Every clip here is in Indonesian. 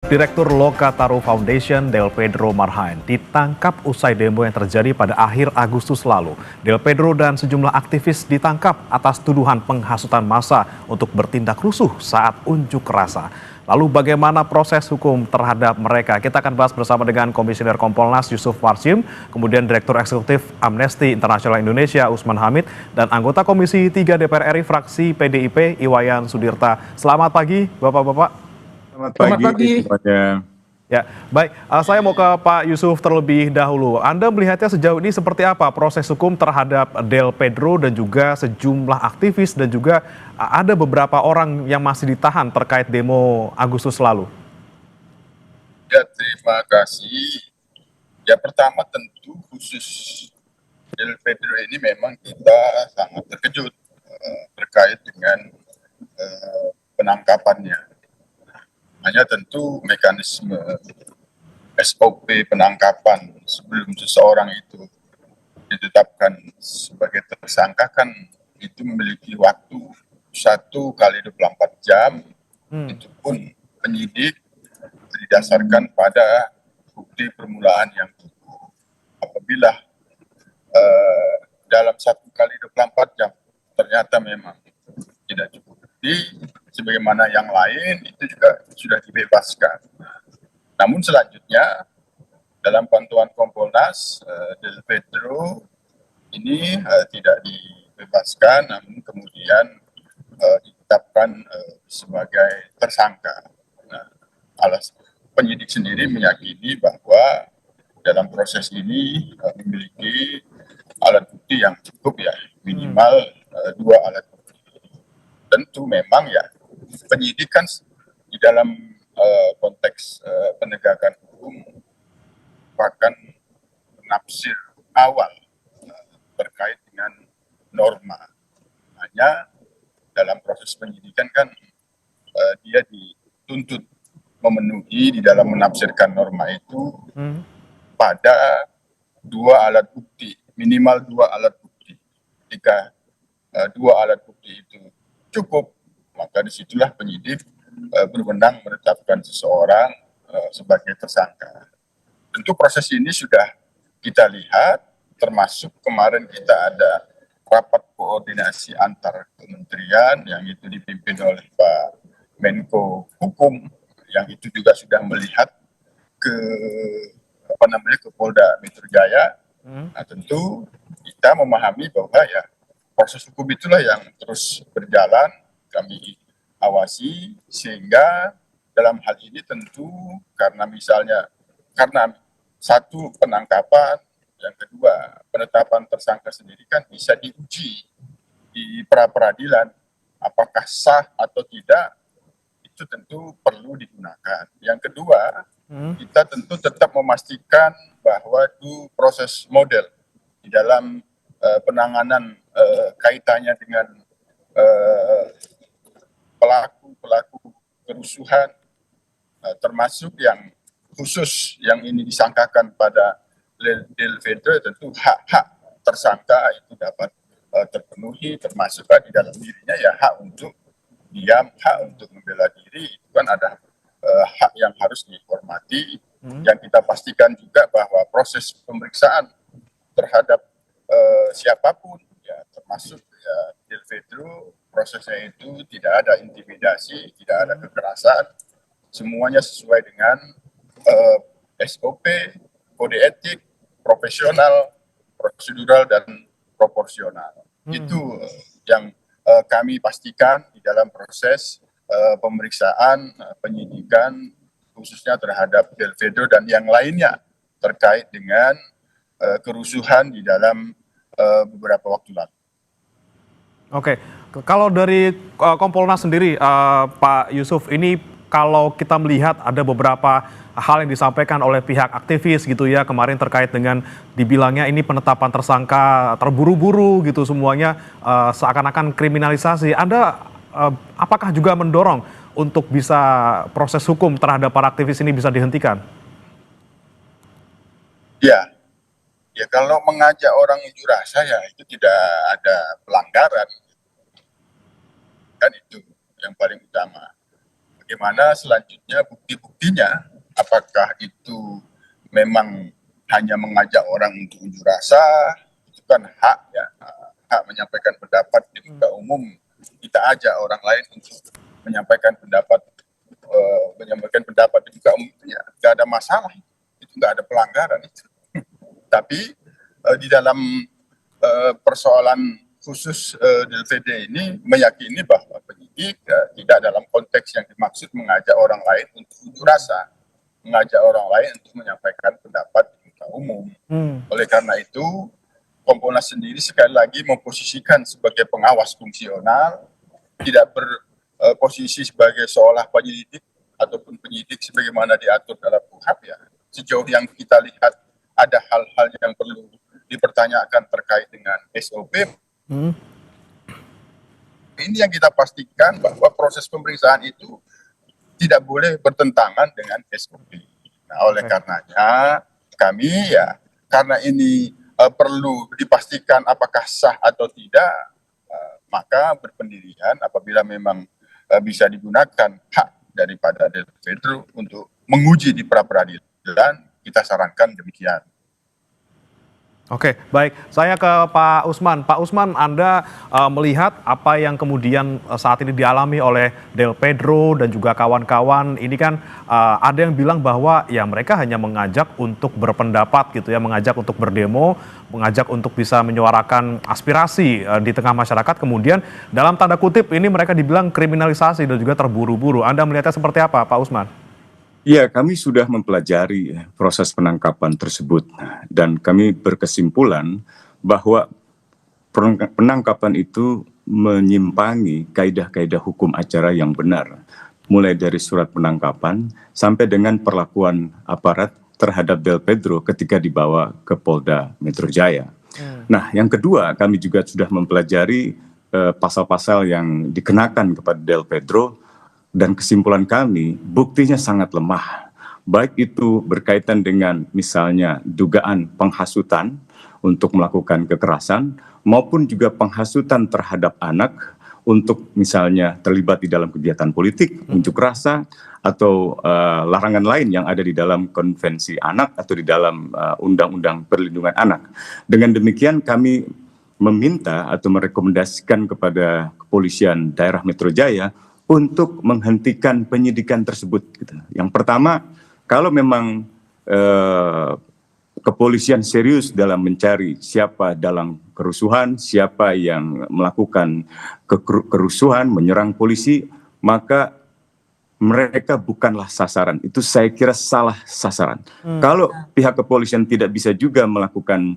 Direktur Lokataru Foundation, Del Pedro Marhain, ditangkap usai demo yang terjadi pada akhir Agustus lalu. Del Pedro dan sejumlah aktivis ditangkap atas tuduhan penghasutan massa untuk bertindak rusuh saat unjuk rasa. Lalu bagaimana proses hukum terhadap mereka? Kita akan bahas bersama dengan Komisioner Kompolnas Yusuf Warsim, kemudian Direktur Eksekutif Amnesty International Indonesia Usman Hamid, dan anggota Komisi 3 DPR RI fraksi PDIP Iwayan Sudirta. Selamat pagi Bapak-Bapak. Selamat Selamat pagi pagi. semuanya. Ya, baik. Saya mau ke Pak Yusuf terlebih dahulu. Anda melihatnya sejauh ini seperti apa proses hukum terhadap Del Pedro dan juga sejumlah aktivis dan juga ada beberapa orang yang masih ditahan terkait demo Agustus lalu? Ya, terima kasih. Ya, pertama tentu khusus Del Pedro ini memang kita sangat terkejut terkait dengan penangkapannya. Hanya tentu mekanisme SOP penangkapan sebelum seseorang itu ditetapkan sebagai tersangka kan itu memiliki waktu 1 kali 24 jam. Itu pun penyidik didasarkan pada bukti permulaan yang cukup. Apabila dalam 1 kali 24 jam ternyata memang tidak cukup bukti, sebagaimana yang lain itu juga sudah dibebaskan. Namun selanjutnya dalam pantauan Kompolnas, Del Pedro ini tidak dibebaskan, namun kemudian ditetapkan sebagai tersangka. Nah, penyidik sendiri meyakini bahwa dalam proses ini memiliki alat bukti yang cukup ya, minimal 2 alat bukti. Tentu memang ya penyidik kan di dalam konteks penegakan hukum merupakan penafsir awal terkait dengan norma. Hanya dalam proses penyidikan kan dia dituntut memenuhi di dalam menafsirkan norma itu pada 2 alat bukti, minimal 2 alat bukti. Jika 2 alat bukti itu cukup, maka disitulah penyidik berwenang menetapkan seseorang sebagai tersangka. Tentu proses ini sudah kita lihat, termasuk kemarin kita ada rapat koordinasi antar kementerian yang itu dipimpin oleh Pak Menko Hukum, yang itu juga sudah melihat ke ke Polda Metro Jaya. Nah, tentu kita memahami bahwa ya proses hukum itulah yang terus berjalan, kami awasi, sehingga dalam hal ini tentu karena satu penangkapan, yang kedua penetapan tersangka sendiri kan bisa diuji di pra peradilan, apakah sah atau tidak itu tentu perlu digunakan. Yang kedua, kita tentu tetap memastikan bahwa itu proses model di dalam penanganan kaitannya dengan pelaku kerusuhan, termasuk yang khusus yang ini disangkakan pada Del Pedro, tentu hak-hak tersangka itu dapat terpenuhi, termasuk di dalam dirinya ya hak untuk diam, hak untuk membela diri, itu kan ada hak yang harus dihormati. Yang kita pastikan juga bahwa proses pemeriksaan terhadap siapapun, ya termasuk ya Del Pedro, prosesnya itu tidak ada intimidasi, tidak ada kekerasan, semuanya sesuai dengan SOP, kode etik, profesional, prosedural, dan proporsional. Itu yang kami pastikan di dalam proses pemeriksaan penyidikan khususnya terhadap Del Pedro dan yang lainnya terkait dengan kerusuhan di dalam beberapa waktu lalu. Oke, kalau dari Kompolnas sendiri, Pak Yusuf, ini kalau kita melihat ada beberapa hal yang disampaikan oleh pihak aktivis gitu ya kemarin terkait dengan dibilangnya ini penetapan tersangka terburu-buru gitu semuanya seakan-akan kriminalisasi. Anda apakah juga mendorong untuk bisa proses hukum terhadap para aktivis ini bisa dihentikan? Ya, ya kalau mengajak orang unjuk rasa ya itu tidak ada pelanggaran, kan itu yang paling utama. bagaimana selanjutnya bukti-buktinya, apakah itu memang hanya mengajak orang untuk unjuk rasa, itu kan hak ya, hak menyampaikan pendapat di muka umum. Kita ajak orang lain untuk menyampaikan pendapat di muka umum itu ya nggak ada masalah, itu nggak ada pelanggaran itu. Tapi di dalam persoalan khusus DLPD ini meyakini bahwa penyidik tidak dalam konteks yang dimaksud mengajak orang lain untuk unjuk rasa, mengajak orang lain untuk menyampaikan pendapat di muka umum. Oleh karena itu, Kompolnas sendiri sekali lagi memposisikan sebagai pengawas fungsional, tidak berposisi sebagai seolah penyelidik ataupun penyidik sebagaimana diatur dalam KUHP ya. Sejauh yang kita lihat ada hal-hal yang perlu dipertanyakan terkait dengan SOP. Ini yang kita pastikan bahwa proses pemeriksaan itu tidak boleh bertentangan dengan SOP. Nah, oleh karenanya kami ya, karena ini perlu dipastikan apakah sah atau tidak, maka berpendirian apabila memang bisa digunakan hak daripada Del Pedro untuk menguji di pra-peradilan, kita sarankan demikian. Oke, baik. Saya ke Pak Usman. Pak Usman, Anda melihat apa yang kemudian saat ini dialami oleh Del Pedro dan juga kawan-kawan. Ini kan ada yang bilang bahwa ya mereka hanya mengajak untuk berpendapat gitu ya, mengajak untuk berdemo, mengajak untuk bisa menyuarakan aspirasi di tengah masyarakat. Kemudian dalam tanda kutip ini mereka dibilang kriminalisasi dan juga terburu-buru. Anda melihatnya seperti apa, Pak Usman? Ya, kami sudah mempelajari proses penangkapan tersebut dan kami berkesimpulan bahwa penangkapan itu menyimpangi kaidah-kaidah hukum acara yang benar, mulai dari surat penangkapan sampai dengan perlakuan aparat terhadap Del Pedro ketika dibawa ke Polda Metro Jaya. Nah, yang kedua, kami juga sudah mempelajari pasal-pasal yang dikenakan kepada Del Pedro. Dan kesimpulan kami, buktinya sangat lemah. Baik itu berkaitan dengan misalnya dugaan penghasutan untuk melakukan kekerasan, maupun juga penghasutan terhadap anak untuk misalnya terlibat di dalam kegiatan politik, unjuk rasa, atau larangan lain yang ada di dalam konvensi anak atau di dalam undang-undang perlindungan anak. Dengan demikian kami meminta atau merekomendasikan kepada kepolisian daerah Metro Jaya untuk menghentikan penyidikan tersebut. Gitu. Yang pertama, kalau memang kepolisian serius dalam mencari siapa dalam kerusuhan, siapa yang melakukan kerusuhan, menyerang polisi, maka mereka bukanlah sasaran. Itu saya kira salah sasaran. Kalau pihak kepolisian tidak bisa juga melakukan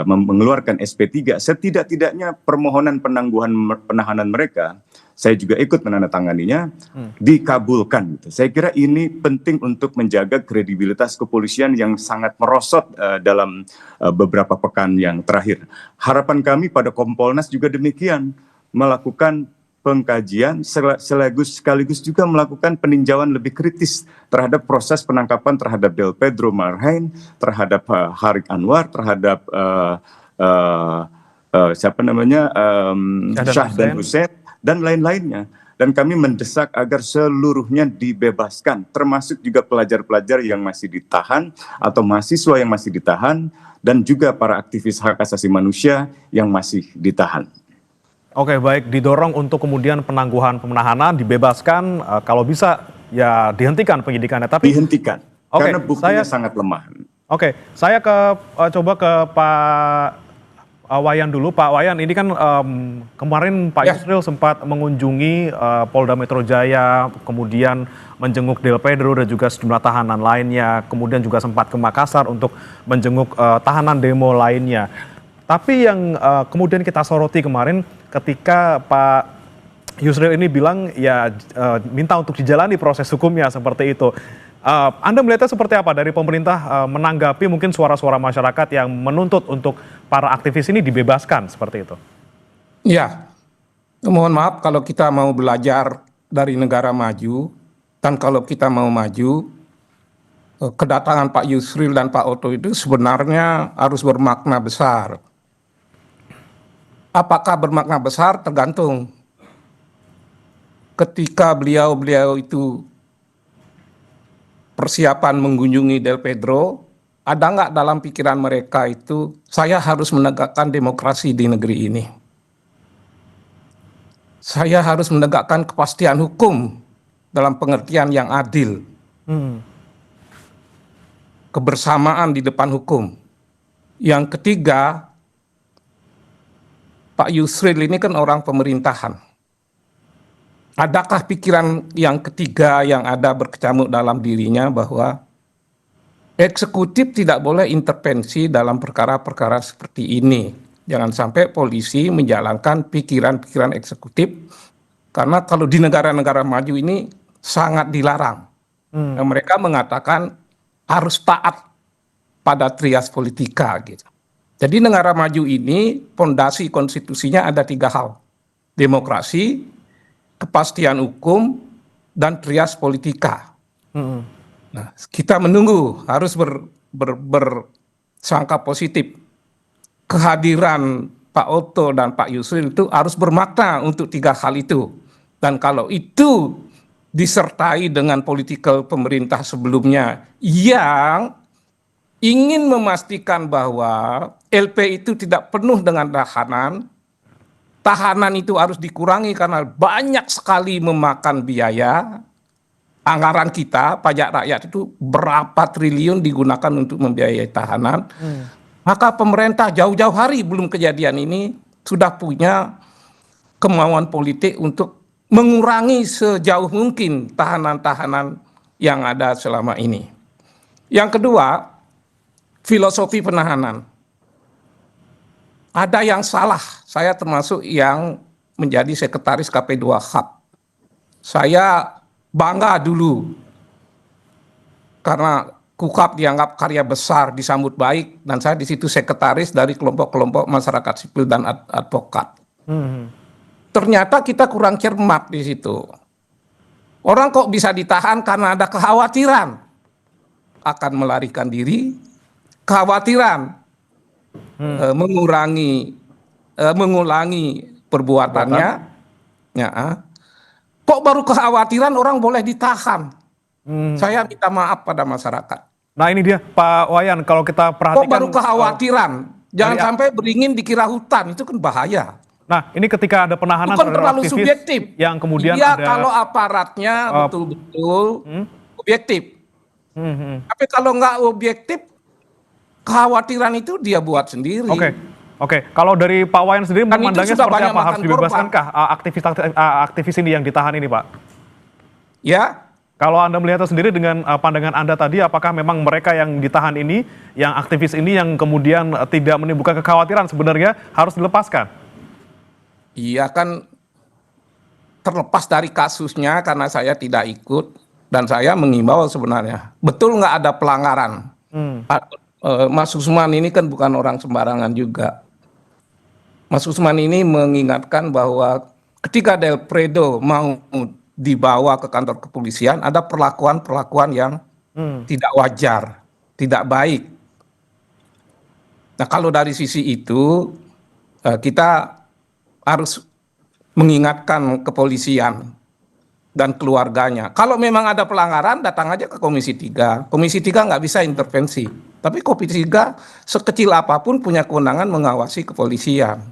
mengeluarkan SP3, setidak-tidaknya permohonan penahanan mereka, saya juga ikut menandatanganinya, dikabulkan. Gitu. Saya kira ini penting untuk menjaga kredibilitas kepolisian yang sangat merosot dalam beberapa pekan yang terakhir. Harapan kami pada Kompolnas juga demikian, melakukan pengkajian sekaligus juga melakukan peninjauan lebih kritis terhadap proses penangkapan terhadap Del Pedro Marhain, terhadap Harik Anwar, terhadap Syahdan Hussein, dan lain-lainnya. Dan kami mendesak agar seluruhnya dibebaskan, termasuk juga pelajar-pelajar yang masih ditahan atau mahasiswa yang masih ditahan, dan juga para aktivis hak asasi manusia yang masih ditahan. Oke, baik, didorong untuk kemudian penangguhan penahanan, dibebaskan, kalau bisa ya dihentikan penyidikannya. Tapi dihentikan, karena buktinya sangat lemah. Oke, saya coba ke Pak Wayan dulu. Pak Wayan, ini kan kemarin Pak Yusril sempat mengunjungi Polda Metro Jaya, kemudian menjenguk Del Pedro dan juga sejumlah tahanan lainnya, kemudian juga sempat ke Makassar untuk menjenguk tahanan demo lainnya. Tapi yang kemudian kita soroti kemarin ketika Pak Yusril ini bilang ya minta untuk dijalani proses hukumnya seperti itu. Anda melihatnya seperti apa dari pemerintah menanggapi mungkin suara-suara masyarakat yang menuntut untuk para aktivis ini dibebaskan seperti itu? Ya, mohon maaf kalau kita mau belajar dari negara maju, dan kalau kita mau maju, kedatangan Pak Yusril dan Pak Oto itu sebenarnya harus bermakna besar. Apakah bermakna besar? Tergantung. ketika beliau itu persiapan mengunjungi Del Pedro, ada nggak dalam pikiran mereka itu, saya harus menegakkan demokrasi di negeri ini. Saya harus menegakkan kepastian hukum dalam pengertian yang adil. Kebersamaan di depan hukum. Yang ketiga, Pak Yusril ini kan orang pemerintahan. Adakah pikiran yang ketiga yang ada berkecamuk dalam dirinya bahwa eksekutif tidak boleh intervensi dalam perkara-perkara seperti ini. Jangan sampai polisi menjalankan pikiran-pikiran eksekutif, karena kalau di negara-negara maju ini sangat dilarang. Dan mereka mengatakan harus taat pada trias politika gitu. Jadi negara maju ini fondasi konstitusinya ada 3 hal. Demokrasi, kepastian hukum, dan trias politika. Nah, kita menunggu, harus bersangka positif. Kehadiran Pak Otto dan Pak Yusril itu harus bermakna untuk 3 hal itu. Dan kalau itu disertai dengan political pemerintah sebelumnya yang ingin memastikan bahwa LP itu tidak penuh dengan tahanan itu harus dikurangi karena banyak sekali memakan biaya. Anggaran kita, pajak rakyat itu berapa triliun digunakan untuk membiayai tahanan. Maka pemerintah jauh-jauh hari belum kejadian ini sudah punya kemauan politik untuk mengurangi sejauh mungkin tahanan-tahanan yang ada selama ini. Yang kedua, filosofi penahanan. Ada yang salah, saya termasuk yang menjadi sekretaris KP2 HAP. Saya bangga dulu karena KUHAP dianggap karya besar, disambut baik, dan saya di situ sekretaris dari kelompok-kelompok masyarakat sipil dan advokat. Ternyata kita kurang cermat di situ. Orang kok bisa ditahan karena ada kekhawatiran akan melarikan diri, kekhawatiran mengulangi perbuatannya. Ya. Kok baru kekhawatiran orang boleh ditahan? Saya minta maaf pada masyarakat. Nah ini dia Pak Wayan, kalau kita perhatikan. Kok baru kekhawatiran? Jangan sampai beringin dikira hutan, itu kan bahaya. Nah ini ketika ada penahanan itu kan terlalu subjektif. Yang kemudian ya, ada. Kalau aparatnya betul-betul objektif. Tapi kalau nggak objektif, kekhawatiran itu dia buat sendiri. Oke. Kalau dari Pak Wayan sendiri memandangnya seperti apa? Harus dibebaskankah aktivis ini yang ditahan ini, Pak? Ya. Kalau Anda melihatnya sendiri dengan pandangan Anda tadi, apakah memang mereka yang ditahan ini, yang aktivis ini yang kemudian tidak menimbulkan kekhawatiran sebenarnya harus dilepaskan? Iya kan, terlepas dari kasusnya karena saya tidak ikut dan saya mengimbau sebenarnya. Betul nggak ada pelanggaran? Mas Usman ini kan bukan orang sembarangan juga. Mas Usman ini mengingatkan bahwa ketika Del Pedro mau dibawa ke kantor kepolisian, ada perlakuan-perlakuan yang tidak wajar, tidak baik. Nah kalau dari sisi itu, kita harus mengingatkan kepolisian dan keluarganya. Kalau memang ada pelanggaran, datang aja ke Komisi 3. Komisi 3 nggak bisa intervensi. Tapi Komisi 3 sekecil apapun punya kewenangan mengawasi kepolisian.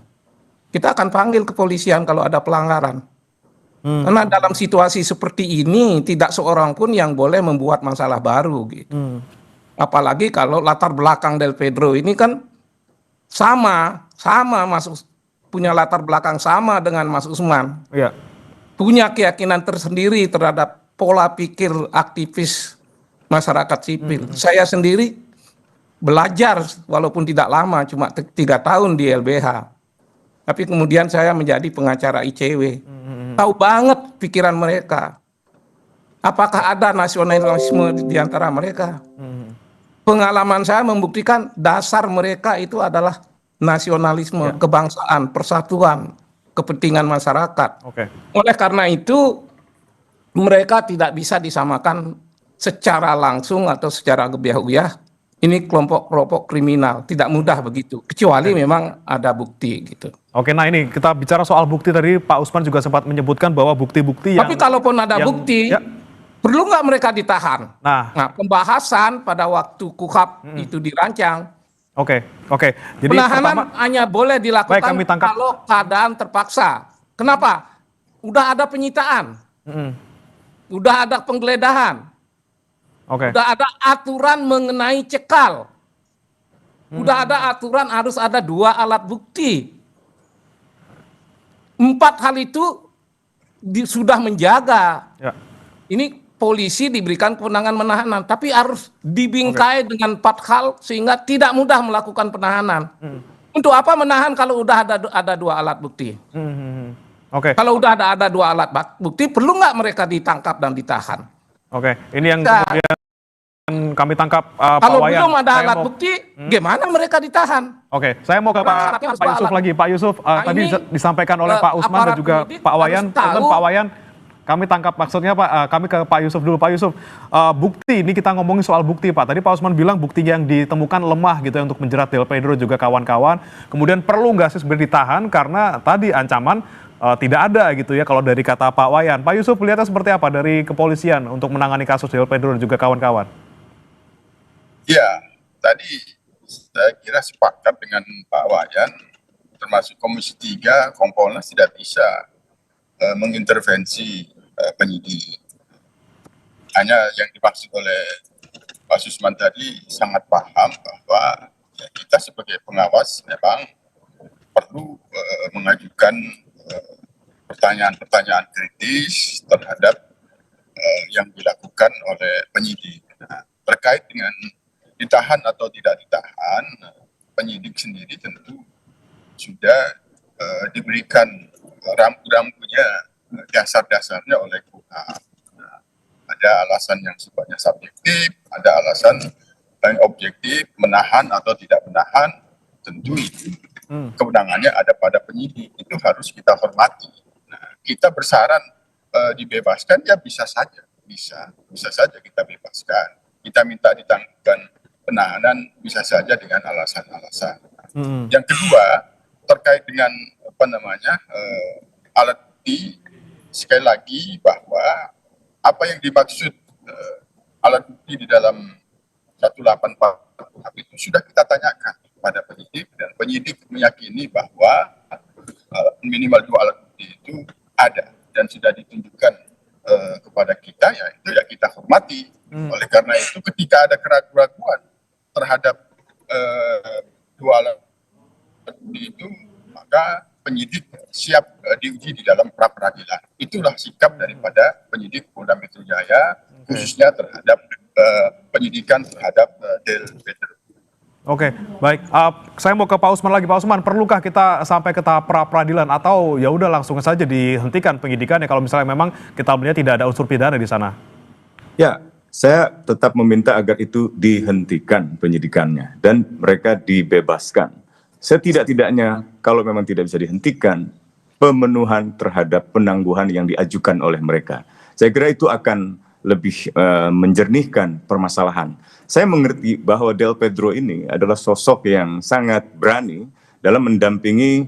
Kita akan panggil kepolisian kalau ada pelanggaran. Karena dalam situasi seperti ini tidak seorang pun yang boleh membuat masalah baru gitu. Apalagi kalau latar belakang Del Pedro ini kan sama punya latar belakang sama dengan Mas Usman. Iya. Punya keyakinan tersendiri terhadap pola pikir aktivis masyarakat sipil. Saya sendiri belajar walaupun tidak lama, cuma 3 tahun di LBH. Tapi kemudian saya menjadi pengacara ICW. Tahu banget pikiran mereka. Apakah ada nasionalisme di antara mereka? Pengalaman saya membuktikan dasar mereka itu adalah nasionalisme, kebangsaan, persatuan, kepentingan masyarakat. Oleh karena itu, mereka tidak bisa disamakan secara langsung atau secara gebiah-uyah ini kelompok-kelompok kriminal. Tidak mudah begitu, kecuali memang ada bukti gitu. Oke, nah ini kita bicara soal bukti tadi Pak Usman juga sempat menyebutkan bahwa bukti-bukti yang Tapi kalaupun ada yang- bukti, ya. perlu nggak mereka ditahan? Nah, Pembahasan pada waktu KUHP itu dirancang, oke. Jadi penahanan pertama, hanya boleh Baik, dilakukan kami tangkap. kalau keadaan terpaksa. Kenapa? Udah ada penyitaan, udah ada penggeledahan, oke. udah ada aturan mengenai cekal, udah ada aturan harus ada 2 alat bukti. 4 hal itu sudah menjaga. Ya. Ini polisi diberikan kewenangan menahanan, tapi harus dibingkai dengan 4 hal sehingga tidak mudah melakukan penahanan. Untuk apa menahan kalau udah ada 2 alat bukti? Oke. Kalau udah ada 2 alat bukti, perlu nggak mereka ditangkap dan ditahan? Oke, ini yang Nah, kemudian kami tangkap Pak Kalau Wayan. belum ada Saya alat mau- bukti, gimana mereka ditahan? Oke, saya mau ke Syaratnya Pak harus Yusuf alat. lagi. Pak Yusuf, tadi ini, disampaikan oleh Pak Usman dan aparat juga penyidik Pak Wayan. harus tahu. Punten, Pak Wayan, kami tangkap maksudnya Pak, kami ke Pak Yusuf dulu. Pak Yusuf, bukti, ini kita ngomongin soal bukti Pak. Tadi Pak Usman bilang bukti yang ditemukan lemah gitu ya untuk menjerat Del Pedro juga kawan-kawan. Kemudian perlu nggak sih sebenarnya ditahan karena tadi ancaman tidak ada gitu ya kalau dari kata Pak Wayan. Pak Yusuf lihatnya seperti apa dari kepolisian untuk menangani kasus Del Pedro dan juga kawan-kawan? Ya, tadi saya kira sepakat dengan Pak Wayan, termasuk Komisi 3, Kompolnas tidak bisa mengintervensi penyidik. Hanya yang dimaksud oleh Pak Susman tadi sangat paham bahwa ya, kita sebagai pengawas memang perlu mengajukan pertanyaan-pertanyaan kritis terhadap yang dilakukan oleh penyidik. Nah, terkait dengan ditahan atau tidak ditahan, penyidik sendiri tentu sudah diberikan rambu-rambunya, dasar-dasarnya oleh KUHP. Nah, ada alasan yang sifatnya subjektif, ada alasan yang objektif, menahan atau tidak menahan, tentu itu kewenangannya ada pada penyidik, itu harus kita hormati. Nah, kita bersaran dibebaskan, ya bisa saja kita bebaskan. Kita minta ditangguhkan penahanan, bisa saja dengan alasan-alasan. Yang kedua, terkait dengan alat bukti, sekali lagi bahwa apa yang dimaksud alat bukti di dalam 184 itu sudah kita tanyakan pada penyidik, dan penyidik meyakini bahwa minimal 2 alat bukti itu ada dan sudah ditunjukkan kepada kita, ya itu ya kita hormati. Oleh karena itu ketika ada keraguan terhadap 2 alat bukti itu, maka penyidik siap diuji di dalam pra peradilan. Itulah sikap daripada penyidik Polda Metro Jaya, khususnya terhadap penyidikan terhadap Del Pedro. Oke, baik. Saya mau ke Pak Usman lagi. Pak Usman, perlukah kita sampai ke tahap pra peradilan atau ya udah langsung saja dihentikan penyidikannya kalau misalnya memang kita melihat tidak ada unsur pidana di sana? Ya, saya tetap meminta agar itu dihentikan penyidikannya dan mereka dibebaskan. Setidak-tidaknya kalau memang tidak bisa dihentikan, pemenuhan terhadap penangguhan yang diajukan oleh mereka. Saya kira itu akan lebih menjernihkan permasalahan. Saya mengerti bahwa Del Pedro ini adalah sosok yang sangat berani dalam mendampingi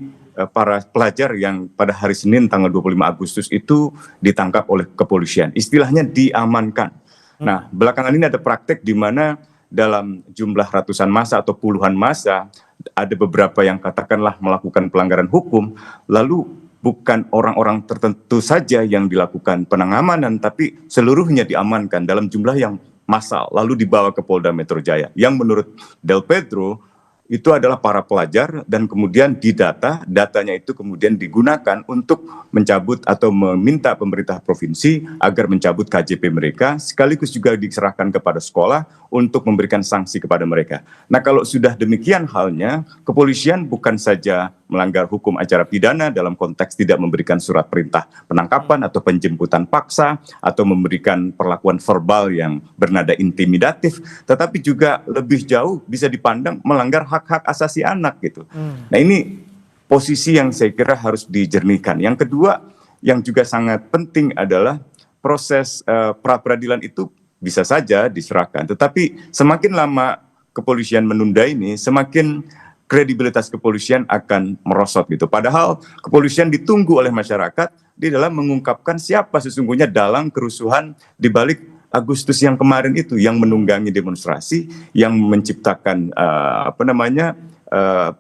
para pelajar yang pada hari Senin tanggal 25 Agustus itu ditangkap oleh kepolisian. Istilahnya diamankan. Nah, belakangan ini ada praktek di mana dalam jumlah ratusan massa atau puluhan massa, ada beberapa yang katakanlah melakukan pelanggaran hukum, lalu bukan orang-orang tertentu saja yang dilakukan pengamanan, tapi seluruhnya diamankan dalam jumlah yang massal, lalu dibawa ke Polda Metro Jaya. Yang menurut Del Pedro, itu adalah para pelajar dan kemudian didata, datanya itu kemudian digunakan untuk mencabut atau meminta pemerintah provinsi agar mencabut KJP mereka, sekaligus juga diserahkan kepada sekolah untuk memberikan sanksi kepada mereka. Nah, kalau sudah demikian halnya, kepolisian bukan saja melanggar hukum acara pidana dalam konteks tidak memberikan surat perintah penangkapan atau penjemputan paksa atau memberikan perlakuan verbal yang bernada intimidatif, tetapi juga lebih jauh bisa dipandang melanggar hak-hak asasi anak gitu. Nah, ini posisi yang saya kira harus dijernihkan. Yang kedua yang juga sangat penting adalah proses pra peradilan itu bisa saja diserahkan, tetapi semakin lama kepolisian menunda ini, semakin kredibilitas kepolisian akan merosot gitu. Padahal kepolisian ditunggu oleh masyarakat di dalam mengungkapkan siapa sesungguhnya dalang kerusuhan di balik Agustus yang kemarin itu, yang menunggangi demonstrasi, yang menciptakan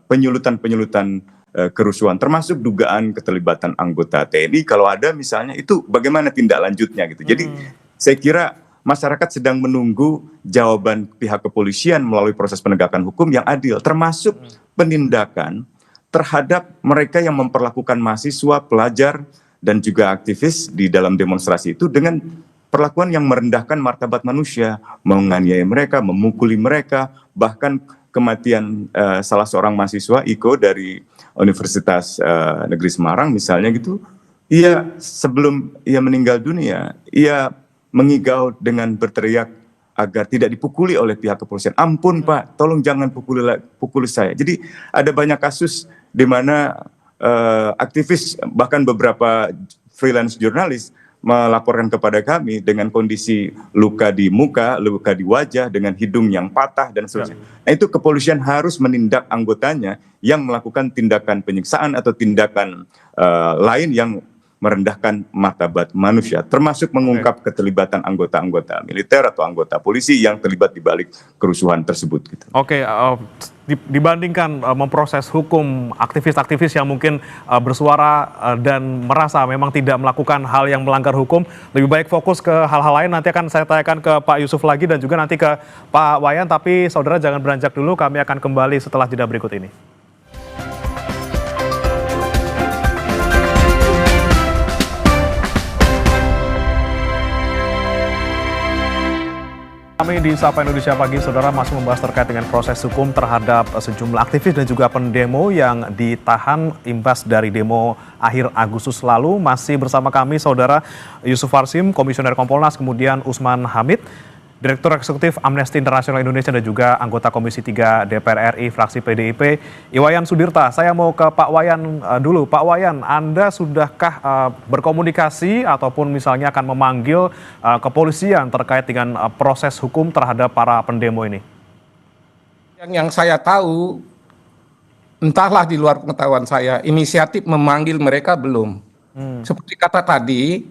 penyulutan-penyulutan kerusuhan, termasuk dugaan keterlibatan anggota TNI. Kalau ada misalnya, itu bagaimana tindak lanjutnya gitu. Jadi saya kira masyarakat sedang menunggu jawaban pihak kepolisian melalui proses penegakan hukum yang adil, termasuk penindakan terhadap mereka yang memperlakukan mahasiswa, pelajar, dan juga aktivis di dalam demonstrasi itu dengan perlakuan yang merendahkan martabat manusia, menganiaya mereka, memukuli mereka, bahkan kematian salah seorang mahasiswa, Iko, dari Universitas Negeri Semarang misalnya gitu, sebelum ia meninggal dunia, ia mengigau dengan berteriak agar tidak dipukuli oleh pihak kepolisian. Ampun Pak, tolong jangan pukuli saya. Jadi ada banyak kasus di mana aktivis, bahkan beberapa freelance jurnalis melaporkan kepada kami dengan kondisi luka di muka, luka di wajah, dengan hidung yang patah dan seterusnya. Nah, itu kepolisian harus menindak anggotanya yang melakukan tindakan penyiksaan atau tindakan lain yang merendahkan martabat manusia, termasuk mengungkap keterlibatan anggota-anggota militer atau anggota polisi yang terlibat di balik kerusuhan tersebut. Gitu. Oke, dibandingkan memproses hukum aktivis-aktivis yang mungkin bersuara dan merasa memang tidak melakukan hal yang melanggar hukum, lebih baik fokus ke hal-hal lain. Nanti akan saya tanyakan ke Pak Yusuf lagi dan juga nanti ke Pak Wayan, tapi saudara jangan beranjak dulu, kami akan kembali setelah jeda berikut ini. Kami di Sapa Indonesia Pagi, saudara, masih membahas terkait dengan proses hukum terhadap sejumlah aktivis dan juga pendemo yang ditahan imbas dari demo akhir Agustus lalu. Masih bersama kami saudara Yusuf Warsim, Komisioner Kompolnas, kemudian Usman Hamid, Direktur Eksekutif Amnesty International Indonesia dan juga anggota Komisi 3 DPR RI fraksi PDIP, Iwayan Sudirta. Saya mau ke Pak Wayan dulu. Pak Wayan, Anda sudahkah berkomunikasi ataupun misalnya akan memanggil kepolisian terkait dengan proses hukum terhadap para pendemo ini? Yang saya tahu, entahlah di luar pengetahuan saya, inisiatif memanggil mereka belum. Seperti kata tadi,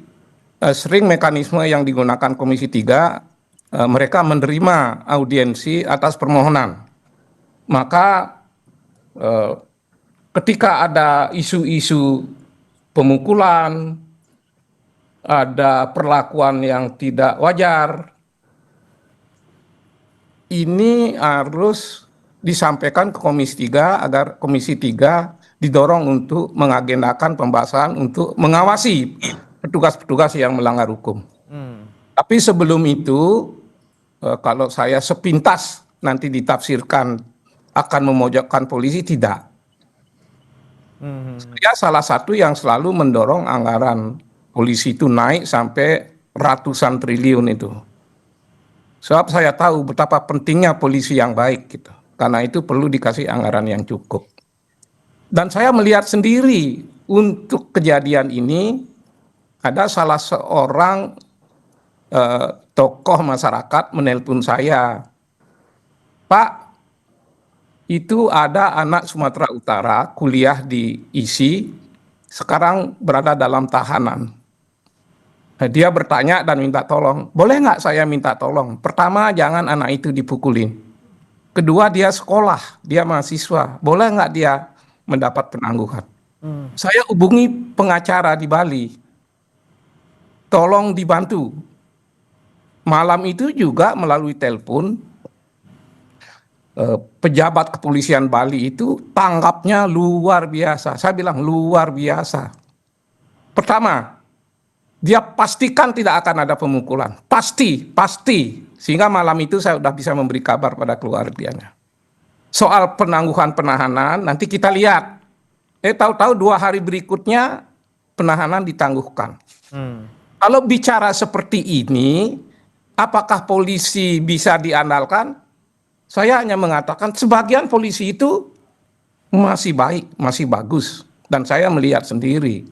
sering mekanisme yang digunakan Komisi 3, mereka menerima audiensi atas permohonan. Maka ketika ada isu-isu pemukulan, ada perlakuan yang tidak wajar, ini harus disampaikan ke Komisi 3 agar Komisi 3 didorong untuk mengagendakan pembahasan untuk mengawasi petugas-petugas yang melanggar hukum. Tapi sebelum itu, kalau saya sepintas nanti ditafsirkan akan memojokkan polisi, tidak. Saya salah satu yang selalu mendorong anggaran polisi itu naik sampai ratusan triliun itu. Sebab saya tahu betapa pentingnya polisi yang baik gitu. Karena itu perlu dikasih anggaran yang cukup. Dan saya melihat sendiri untuk kejadian ini ada salah seorang tokoh masyarakat menelpon saya, Pak, itu ada anak Sumatera Utara kuliah di ISI, sekarang berada dalam tahanan. Dia bertanya dan minta tolong, boleh nggak saya minta tolong? Pertama, jangan anak itu dipukulin. Kedua, dia sekolah, dia mahasiswa, boleh nggak dia mendapat penangguhan? Saya hubungi pengacara di Bali, tolong dibantu. Malam itu juga melalui telepon, pejabat kepolisian Bali itu tanggapnya luar biasa. Saya bilang luar biasa. Pertama, dia pastikan tidak akan ada pemukulan. Pasti. Sehingga malam itu saya sudah bisa memberi kabar pada keluarganya. Soal penangguhan penahanan, nanti kita lihat. Tahu-tahu 2 hari berikutnya penahanan ditangguhkan. Kalau bicara seperti ini, apakah polisi bisa diandalkan? Saya hanya mengatakan sebagian polisi itu masih baik, masih bagus. Dan saya melihat sendiri.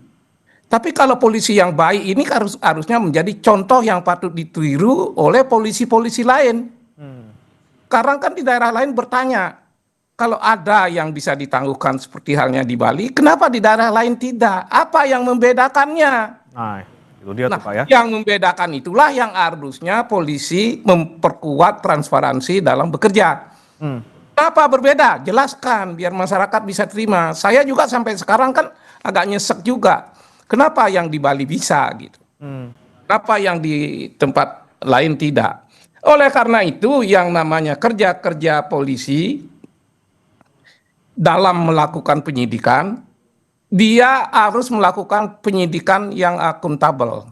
Tapi kalau polisi yang baik ini harusnya menjadi contoh yang patut ditiru oleh polisi-polisi lain. sekarang kan di daerah lain bertanya, kalau ada yang bisa ditangguhkan seperti halnya di Bali, kenapa di daerah lain tidak? Apa yang membedakannya? Nah, itu dia tuh Nah, Pak ya. yang membedakan itulah yang harusnya polisi memperkuat transparansi dalam bekerja. Kenapa berbeda? Jelaskan biar masyarakat bisa terima. Saya juga sampai sekarang kan agak nyesek juga. Kenapa yang di Bali bisa gitu? Kenapa yang di tempat lain tidak? Oleh karena itu yang namanya kerja-kerja polisi dalam melakukan penyidikan, dia harus melakukan penyidikan yang akuntabel.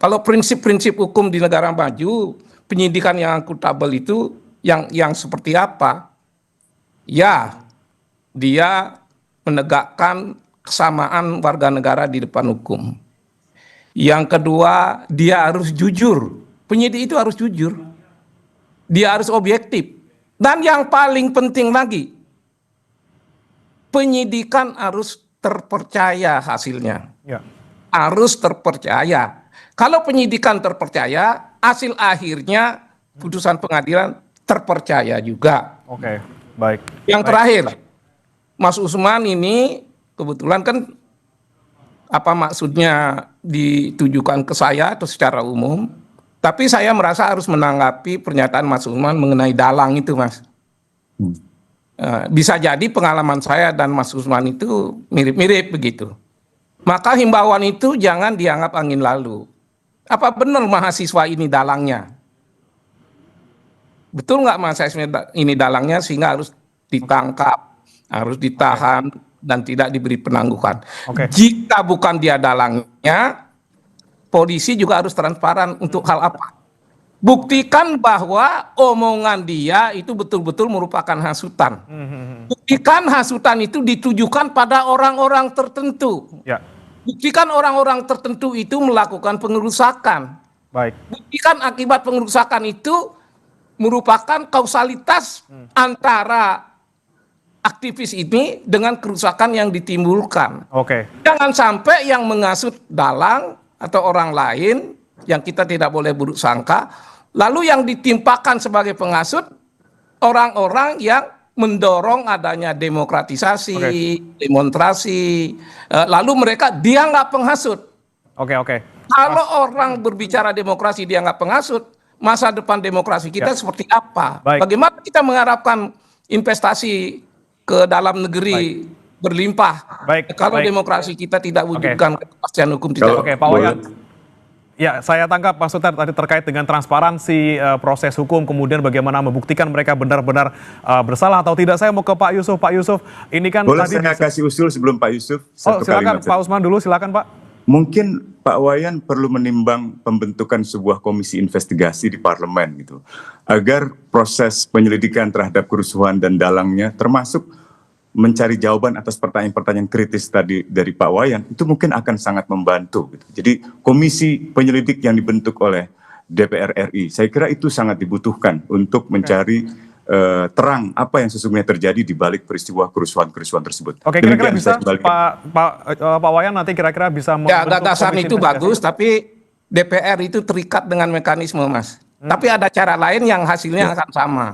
Kalau prinsip-prinsip hukum di negara maju, penyidikan yang akuntabel itu yang seperti apa? Ya, dia menegakkan kesamaan warga negara di depan hukum. Yang kedua, dia harus jujur. Penyidik itu harus jujur. Dia harus objektif. Dan yang paling penting lagi, penyidikan harus terpercaya hasilnya. Ya. Harus terpercaya. Kalau penyidikan terpercaya, hasil akhirnya putusan pengadilan terpercaya juga. Oke, baik. Yang Baik. terakhir, Mas Usman ini kebetulan kan apa maksudnya ditujukan ke saya atau secara umum, tapi saya merasa harus menanggapi pernyataan Mas Usman mengenai dalang itu, Mas. Bisa jadi pengalaman saya dan Mas Usman itu mirip-mirip begitu. Maka himbauan itu jangan dianggap angin lalu. Apa benar mahasiswa ini dalangnya? Betul nggak mahasiswa ini dalangnya sehingga harus ditangkap, harus ditahan, dan tidak diberi penangguhan. Oke. Jika bukan dia dalangnya, polisi juga harus transparan untuk hal apa? Buktikan bahwa omongan dia itu betul-betul merupakan hasutan. Buktikan hasutan itu ditujukan pada orang-orang tertentu. Ya, Buktikan orang-orang tertentu itu melakukan pengerusakan. baik. Buktikan akibat pengerusakan itu merupakan kausalitas antara aktivis ini dengan kerusakan yang ditimbulkan. Oke. Jangan sampai yang menghasut dalang atau orang lain yang kita tidak boleh buruk sangka, lalu yang ditimpakan sebagai penghasut orang-orang yang mendorong adanya demokratisasi, demonstrasi, lalu mereka dianggap penghasut. Oke. Kalau orang berbicara demokrasi dianggap penghasut, masa depan demokrasi kita seperti apa? Baik. Bagaimana kita mengharapkan investasi ke dalam negeri berlimpah Baik, kalau baik. demokrasi kita tidak wujudkan kepastian hukum tidak? Oke, Pak Wayan. Ya, saya tangkap Pak Sutar tadi terkait dengan transparansi proses hukum, kemudian bagaimana membuktikan mereka benar-benar bersalah atau tidak. Saya mau ke Pak Yusuf. Pak Yusuf, ini kan Boleh tadi saya kasih usul sebelum Pak Yusuf? Oh, silakan kalimat Pak Usman dulu, silakan Pak. Mungkin Pak Wayan perlu menimbang pembentukan sebuah komisi investigasi di parlemen gitu, agar proses penyelidikan terhadap kerusuhan dan dalangnya, termasuk mencari jawaban atas pertanyaan-pertanyaan kritis tadi dari Pak Wayan, itu mungkin akan sangat membantu gitu. Jadi komisi penyelidik yang dibentuk oleh DPR RI, saya kira itu sangat dibutuhkan untuk mencari terang apa yang sesungguhnya terjadi di balik peristiwa kerusuhan-kerusuhan tersebut. Oke, kira-kira Demikian bisa saya kembalikan. Pak Wayan nanti kira-kira bisa Ya, membentuk gagasan komisi itu investigasi. bagus, tapi DPR itu terikat dengan mekanisme, Mas. Tapi ada cara lain yang hasilnya akan sama.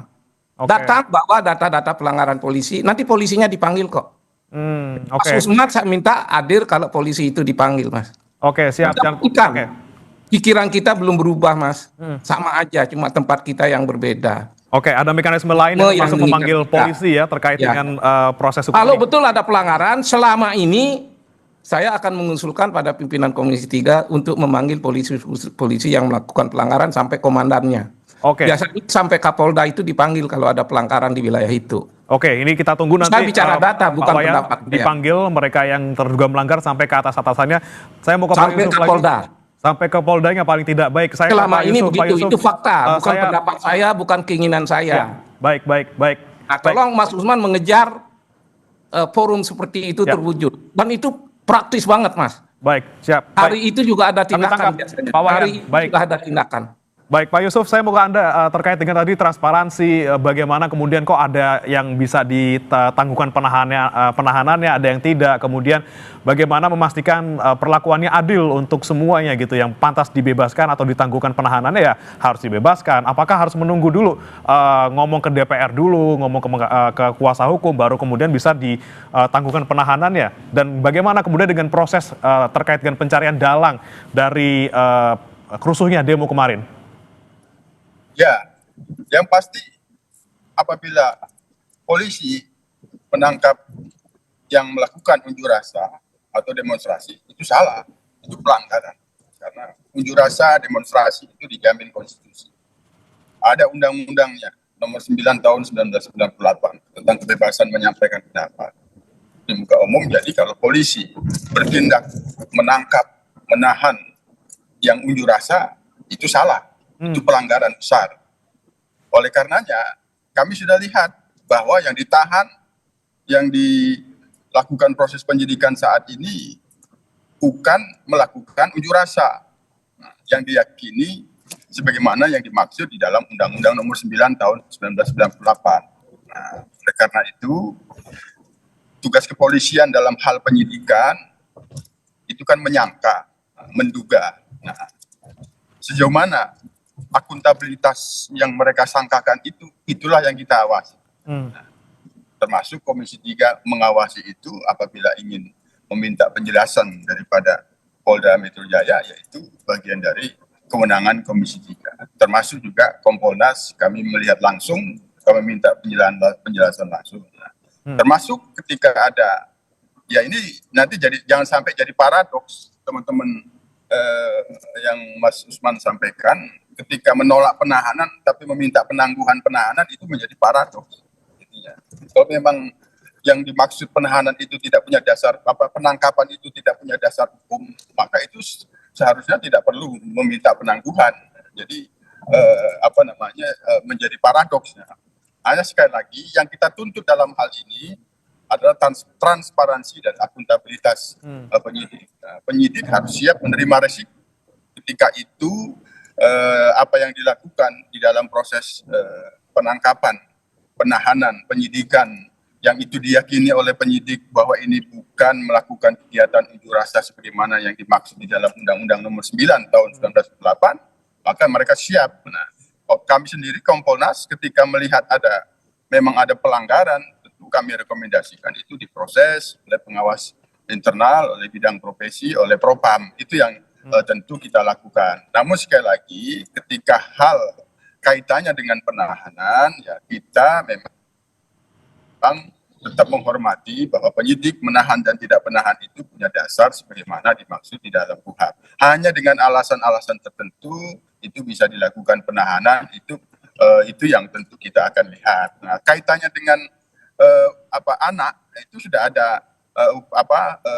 Oke. Datang bawa data-data pelanggaran polisi, nanti polisinya dipanggil kok. Mas Oke. Usman saya minta hadir kalau polisi itu dipanggil, Mas. Oke, siap. Kita Jangan- buktikan. Oke. Pikiran kita belum berubah, Mas. Sama aja, cuma tempat kita yang berbeda. Oke, ada mekanisme lain Yang termasuk memanggil mengikat kita. polisi ya terkait Ya. dengan proses hukum Kalau ini. betul ada pelanggaran, selama ini saya akan mengusulkan pada pimpinan Komisi 3 untuk memanggil polisi yang melakukan pelanggaran sampai komandannya. Oke. Biasanya sampai Kapolda itu dipanggil kalau ada pelanggaran di wilayah itu. Oke, ini kita tunggu nanti. Saya bicara data, Pak bukan Wayan pendapat. dipanggil mereka yang terduga melanggar sampai ke atas-atasannya. Saya mau ke Pak Sampai Yusuf Kapolda. lagi. Sampai ke Poldanya paling tidak baik. Saya ke Selama Pak ini Yusuf. Pak begitu, Yusuf, itu fakta, bukan saya- pendapat saya, bukan keinginan saya. Ya, baik. Nah, tolong Mas Usman mengejar forum seperti itu Ya. terwujud. Dan itu praktis banget, Mas. Baik, siap. Hari Baik. itu juga ada Kami tindakan tangkap, biasanya. Pak Wayan. Hari itu Baik. juga ada tindakan. Baik, Pak Yusuf, saya mau ke Anda terkait dengan tadi transparansi, bagaimana kemudian kok ada yang bisa ditangguhkan penahanannya, ada yang tidak, kemudian bagaimana memastikan perlakuannya adil untuk semuanya gitu, yang pantas dibebaskan atau ditangguhkan penahanannya ya harus dibebaskan. Apakah harus menunggu dulu ngomong ke DPR dulu, ngomong ke kuasa hukum, baru kemudian bisa ditangguhkan penahanannya? Dan bagaimana kemudian dengan proses terkait dengan pencarian dalang dari kerusuhnya demo kemarin? Ya, yang pasti apabila polisi menangkap yang melakukan unjuk rasa atau demonstrasi, itu salah, itu pelanggaran. Karena unjuk rasa, demonstrasi itu dijamin konstitusi. Ada undang-undangnya, nomor 9 tahun 1998 tentang kebebasan menyampaikan pendapat di muka umum. Jadi kalau polisi bertindak menangkap, menahan yang unjuk rasa, itu salah. Itu pelanggaran besar. Oleh karenanya, kami sudah lihat bahwa yang ditahan, yang dilakukan proses penyidikan saat ini bukan melakukan unjuk rasa yang diyakini sebagaimana yang dimaksud di dalam Undang-Undang Nomor 9 Tahun 1998. Nah, oleh karena itu, tugas kepolisian dalam hal penyidikan itu kan menyangka, menduga. Nah, sejauh mana akuntabilitas yang mereka sangkakan itulah yang kita awasi. Termasuk Komisi 3 mengawasi itu apabila ingin meminta penjelasan daripada Polda Metro Jaya, yaitu bagian dari kewenangan Komisi 3. Termasuk juga Kompolnas, kami melihat langsung, kami minta penjelasan langsung. Termasuk ketika ada, ya ini nanti jangan sampai jadi paradoks, teman-teman yang Mas Usman sampaikan, ketika menolak penahanan tapi meminta penangguhan penahanan, itu menjadi paradoks. Kalau memang yang dimaksud penahanan itu tidak punya dasar, penangkapan itu tidak punya dasar hukum, maka itu seharusnya tidak perlu meminta penangguhan. Jadi menjadi paradoksnya. Hanya sekali lagi yang kita tuntut dalam hal ini adalah transparansi dan akuntabilitas penyidik. Penyidik harus siap menerima resiko ketika itu apa yang dilakukan di dalam proses penangkapan, penahanan, penyidikan yang itu diyakini oleh penyidik bahwa ini bukan melakukan kegiatan unjuk rasa sebagaimana yang dimaksud di dalam Undang-Undang Nomor 9 Tahun 1998, maka mereka siap. Nah, kami sendiri Kompolnas ketika melihat memang ada pelanggaran, tentu kami rekomendasikan itu diproses oleh pengawas internal, oleh bidang profesi, oleh Propam. Itu yang tentu kita lakukan. Namun sekali lagi, ketika hal kaitannya dengan penahanan, ya kita memang tetap menghormati bahwa penyidik menahan dan tidak menahan itu punya dasar sebagaimana dimaksud di dalam KUHP. Hanya dengan alasan-alasan tertentu itu bisa dilakukan penahanan, itu yang tentu kita akan lihat. Nah, kaitannya dengan anak, itu sudah ada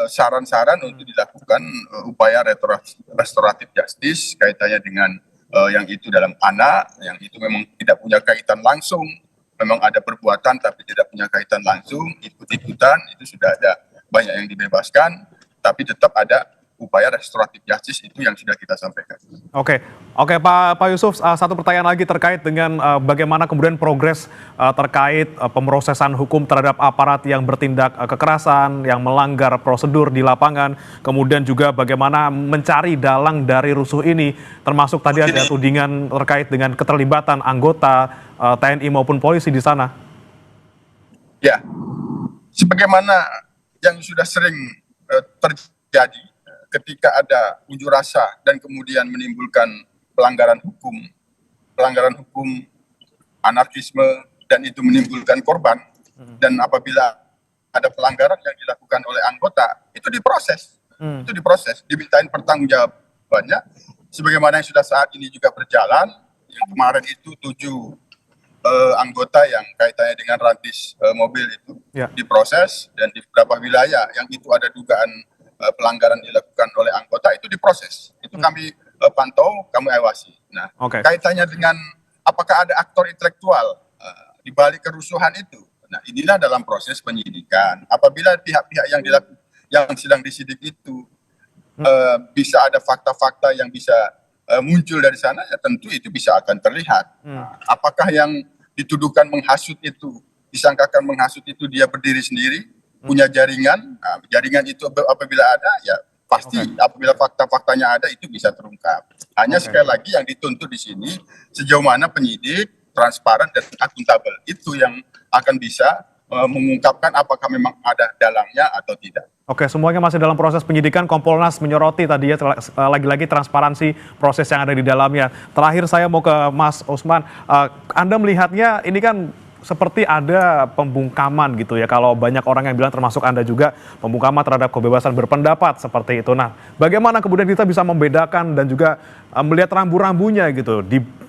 saran-saran untuk dilakukan upaya restoratif justice kaitannya dengan yang itu dalam anak, yang itu memang tidak punya kaitan langsung, memang ada perbuatan tapi tidak punya kaitan langsung, ikut-ikutan, itu sudah ada banyak yang dibebaskan, tapi tetap ada upaya restoratif justice, itu yang sudah kita sampaikan. Oke, Pak Yusuf, satu pertanyaan lagi terkait dengan bagaimana kemudian progres terkait pemrosesan hukum terhadap aparat yang bertindak kekerasan, yang melanggar prosedur di lapangan, kemudian juga bagaimana mencari dalang dari rusuh ini, termasuk tadi ada tudingan terkait dengan keterlibatan anggota TNI maupun polisi di sana. Ya, sebagaimana yang sudah sering terjadi ketika ada unjuk rasa dan kemudian menimbulkan pelanggaran hukum, anarkisme, dan itu menimbulkan korban, dan apabila ada pelanggaran yang dilakukan oleh anggota, itu diproses, dimintain pertanggungjawabannya, sebagaimana yang sudah saat ini juga berjalan, yang kemarin itu 7 anggota yang kaitannya dengan rantis mobil itu diproses, dan di beberapa wilayah yang itu ada dugaan pelanggaran dilakukan oleh anggota itu diproses. Itu kami pantau, kami awasi. Nah, kaitannya dengan apakah ada aktor intelektual di balik kerusuhan itu. Nah, inilah dalam proses penyidikan. Apabila pihak-pihak yang sedang disidik itu bisa ada fakta-fakta yang bisa muncul dari sana, ya tentu itu bisa akan terlihat. Apakah yang dituduhkan menghasut itu, disangkakan menghasut itu dia berdiri sendiri, punya jaringan, nah, jaringan itu apabila ada, ya pasti apabila fakta-faktanya ada itu bisa terungkap. Hanya sekali lagi yang dituntut di sini sejauh mana penyidik transparan dan akuntabel itu yang akan bisa mengungkapkan apakah memang ada dalangnya atau tidak. Oke, semuanya masih dalam proses penyidikan. Kompolnas menyoroti tadi ya lagi-lagi transparansi proses yang ada di dalamnya. Terakhir saya mau ke Mas Usman. Anda melihatnya ini kan seperti ada pembungkaman gitu ya. Kalau banyak orang yang bilang termasuk Anda juga pembungkaman terhadap kebebasan berpendapat seperti itu. Nah, bagaimana kemudian kita bisa membedakan dan juga melihat rambu-rambunya gitu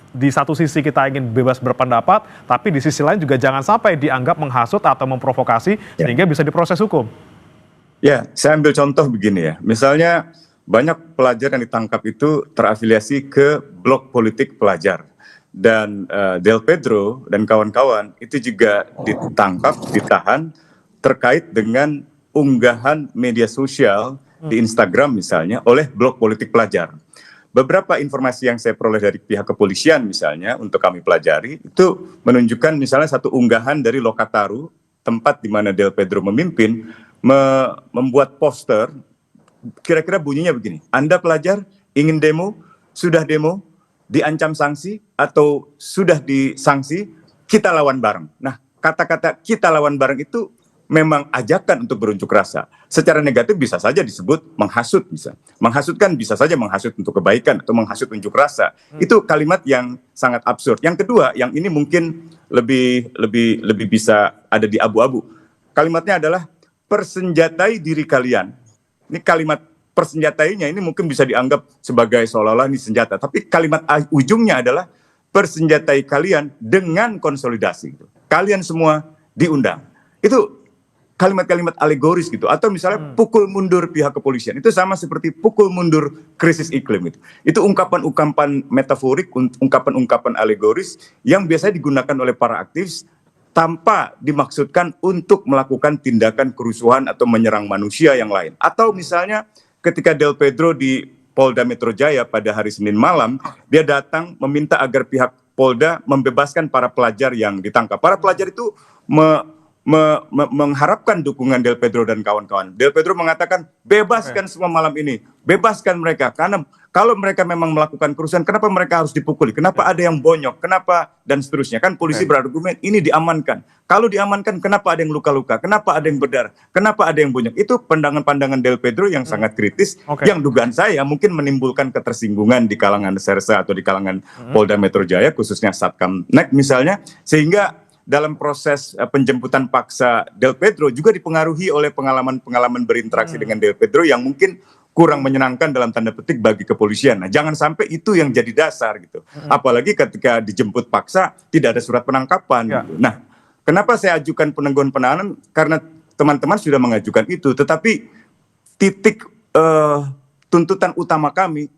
di satu sisi kita ingin bebas berpendapat, tapi di sisi lain juga jangan sampai dianggap menghasut atau memprovokasi sehingga bisa diproses hukum. Ya, saya ambil contoh begini ya. Misalnya banyak pelajar yang ditangkap itu terafiliasi ke blok politik pelajar. Dan Del Pedro dan kawan-kawan itu juga ditangkap, ditahan terkait dengan unggahan media sosial di Instagram misalnya oleh blok politik pelajar. Beberapa informasi yang saya peroleh dari pihak kepolisian misalnya untuk kami pelajari itu menunjukkan misalnya satu unggahan dari Lokataru, tempat di mana Del Pedro memimpin, membuat poster, kira-kira bunyinya begini, Anda pelajar ingin demo, sudah demo, diancam sanksi atau sudah disanksi, kita lawan bareng. Nah, kata-kata kita lawan bareng itu memang ajakan untuk berunjuk rasa. Secara negatif bisa saja disebut menghasut, bisa. Menghasutkan bisa saja menghasut untuk kebaikan atau menghasut unjuk rasa. Itu kalimat yang sangat absurd. Yang kedua, yang ini mungkin lebih bisa ada di abu-abu. Kalimatnya adalah persenjatai diri kalian. Ini kalimat persenjatainya ini mungkin bisa dianggap sebagai seolah-olah ini senjata. Tapi kalimat ujungnya adalah persenjatai kalian dengan konsolidasi. Kalian semua diundang. Itu kalimat-kalimat alegoris gitu. Atau misalnya pukul mundur pihak kepolisian. Itu sama seperti pukul mundur krisis iklim itu. Itu ungkapan-ungkapan metaforik, ungkapan-ungkapan alegoris yang biasanya digunakan oleh para aktivis tanpa dimaksudkan untuk melakukan tindakan kerusuhan atau menyerang manusia yang lain. Atau misalnya ketika Del Pedro di Polda Metro Jaya pada hari Senin malam, dia datang meminta agar pihak Polda membebaskan para pelajar yang ditangkap. Para pelajar itu mengharapkan dukungan Del Pedro dan kawan-kawan. Del Pedro mengatakan, bebaskan semua malam ini, bebaskan mereka, karena kalau mereka memang melakukan kerusuhan, kenapa mereka harus dipukuli? Kenapa ada yang bonyok? Kenapa? Dan seterusnya. Kan polisi berargumen, ini diamankan. Kalau diamankan, kenapa ada yang luka-luka? Kenapa ada yang berdarah? Kenapa ada yang bonyok? Itu pandangan-pandangan Del Pedro yang sangat kritis, yang dugaan saya mungkin menimbulkan ketersinggungan di kalangan Sersa atau di kalangan Polda Metro Jaya, khususnya Satkamnek misalnya, sehingga dalam proses penjemputan paksa Del Pedro juga dipengaruhi oleh pengalaman-pengalaman berinteraksi dengan Del Pedro yang mungkin kurang menyenangkan dalam tanda petik bagi kepolisian. Nah, jangan sampai itu yang jadi dasar gitu. Apalagi ketika dijemput paksa tidak ada surat penangkapan. Gitu. Nah, kenapa saya ajukan penangguhan penahanan? Karena teman-teman sudah mengajukan itu, tetapi titik tuntutan utama kami,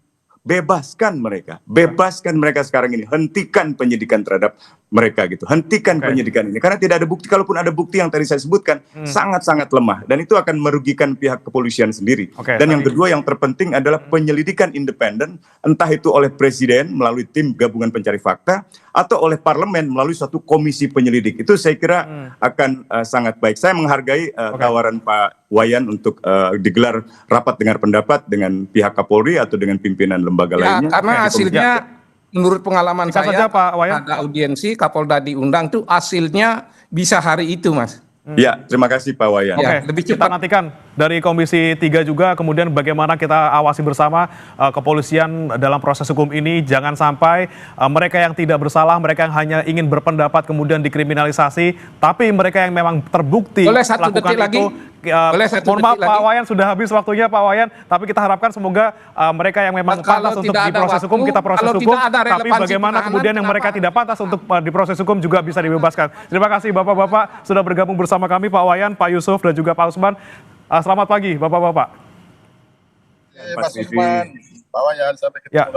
bebaskan mereka sekarang ini, hentikan penyidikan terhadap mereka gitu, hentikan penyidikan ini, karena tidak ada bukti. Kalaupun ada bukti yang tadi saya sebutkan sangat-sangat lemah, dan itu akan merugikan pihak kepolisian sendiri. Dan yang kedua yang terpenting adalah penyelidikan independen, entah itu oleh presiden melalui tim gabungan pencari fakta atau oleh parlemen melalui suatu komisi penyelidik. Itu saya kira akan sangat baik. Saya menghargai tawaran Pak Wayan untuk digelar rapat dengar pendapat dengan pihak Kapolri atau dengan pimpinan lembaga lainnya. Karena hasilnya menurut pengalaman saya saja, Pak Wayan, ada audiensi Kapolda diundang tuh hasilnya bisa hari itu, Mas. Ya, terima kasih Pak Wayan. Lebih cepat. Kita nantikan dari Komisi 3 juga, kemudian bagaimana kita awasi bersama kepolisian dalam proses hukum ini. Jangan sampai mereka yang tidak bersalah, mereka yang hanya ingin berpendapat kemudian dikriminalisasi, tapi mereka yang memang terbukti melakukan itu. Mohon maaf Pak Wayan, sudah habis waktunya Pak Wayan, tapi kita harapkan semoga mereka yang memang pantas untuk diproses hukum, kita proses hukum, tapi bagaimana kemudian yang mereka tidak pantas untuk diproses hukum juga bisa dibebaskan. Terima kasih Bapak-Bapak sudah bergabung bersama kami, Pak Wayan, Pak Yusuf, dan juga Pak Usman. Selamat pagi Bapak-Bapak. Mas Usman, Pak Wayan, sampai ketemu lagi.